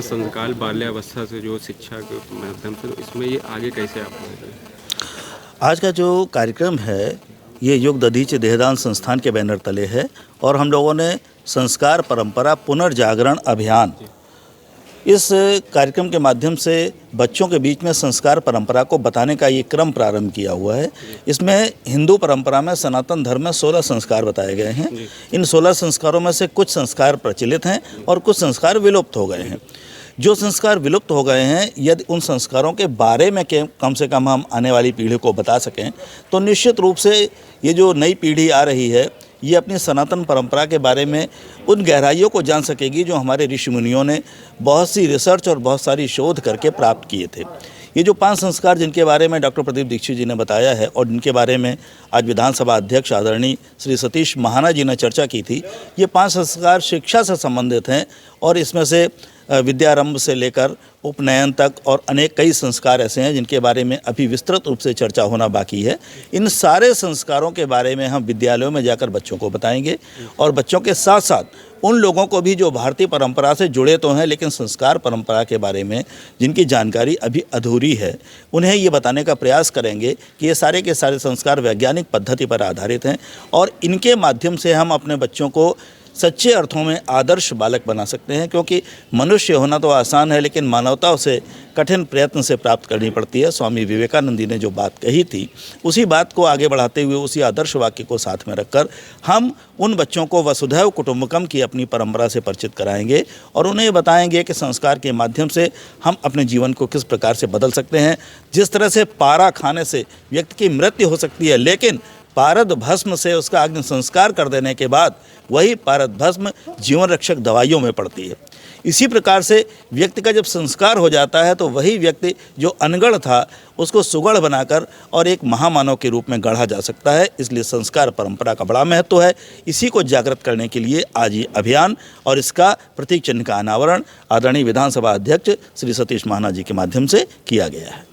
संस्कार बाल्यावस्था से जो शिक्षा के माध्यम से, तो इसमें ये आगे कैसे आप बढ़ेंगे? आज का जो कार्यक्रम है ये योग दधीच देहदान संस्थान के बैनर तले है और हम लोगों ने संस्कार परंपरा पुनर्जागरण अभियान इस कार्यक्रम के माध्यम से बच्चों के बीच में संस्कार परंपरा को बताने का ये क्रम प्रारंभ किया हुआ है। इसमें हिंदू परंपरा में सनातन धर्म में 16 संस्कार बताए गए हैं। इन 16 संस्कारों में से कुछ संस्कार प्रचलित हैं और कुछ संस्कार विलुप्त हो गए हैं। जो संस्कार विलुप्त हो गए हैं, यदि उन संस्कारों के बारे में कम से कम हम आने वाली पीढ़ी को बता सकें तो निश्चित रूप से ये जो नई पीढ़ी आ रही है ये अपनी सनातन परंपरा के बारे में उन गहराइयों को जान सकेगी जो हमारे ऋषि मुनियों ने बहुत सी रिसर्च और बहुत सारी शोध करके प्राप्त किए थे। ये जो 5 संस्कार जिनके बारे में डॉक्टर प्रदीप दीक्षित जी ने बताया है और जिनके बारे में आज विधानसभा अध्यक्ष आदरणीय श्री सतीश महाना जी ने चर्चा की थी, ये 5 संस्कार शिक्षा से संबंधित हैं और इसमें से विद्यारंभ से लेकर उपनयन तक और अनेक कई संस्कार ऐसे हैं जिनके बारे में अभी विस्तृत रूप से चर्चा होना बाकी है। इन सारे संस्कारों के बारे में हम विद्यालयों में जाकर बच्चों को बताएंगे और बच्चों के साथ साथ उन लोगों को भी जो भारतीय परंपरा से जुड़े तो हैं लेकिन संस्कार परंपरा के बारे में जिनकी जानकारी अभी अधूरी है, उन्हें ये बताने का प्रयास करेंगे कि ये सारे के सारे संस्कार वैज्ञानिक पद्धति पर आधारित हैं और इनके माध्यम से हम अपने बच्चों को सच्चे अर्थों में आदर्श बालक बना सकते हैं। क्योंकि मनुष्य होना तो आसान है लेकिन मानवता उसे कठिन प्रयत्न से प्राप्त करनी पड़ती है। स्वामी विवेकानंद जी ने जो बात कही थी उसी बात को आगे बढ़ाते हुए उसी आदर्श वाक्य को साथ में रखकर हम उन बच्चों को वसुधैव कुटुंबकम की अपनी परंपरा से परिचित कराएंगे और उन्हें बताएंगे कि संस्कार के माध्यम से हम अपने जीवन को किस प्रकार से बदल सकते हैं। जिस तरह से पारा खाने से व्यक्ति की मृत्यु हो सकती है लेकिन पारद भस्म से उसका अग्नि संस्कार कर देने के बाद वही पारद भस्म जीवन रक्षक दवाइयों में पड़ती है। इसी प्रकार से व्यक्ति का जब संस्कार हो जाता है तो वही व्यक्ति जो अनगढ़ था उसको सुगढ़ बनाकर और एक महामानव के रूप में गढ़ा जा सकता है। इसलिए संस्कार परंपरा का बड़ा महत्व है। इसी को जागृत करने के लिए आज ये अभियान और इसका प्रतीक चिन्ह का अनावरण आदरणीय विधानसभा अध्यक्ष श्री सतीश महाना जी के माध्यम से किया गया है।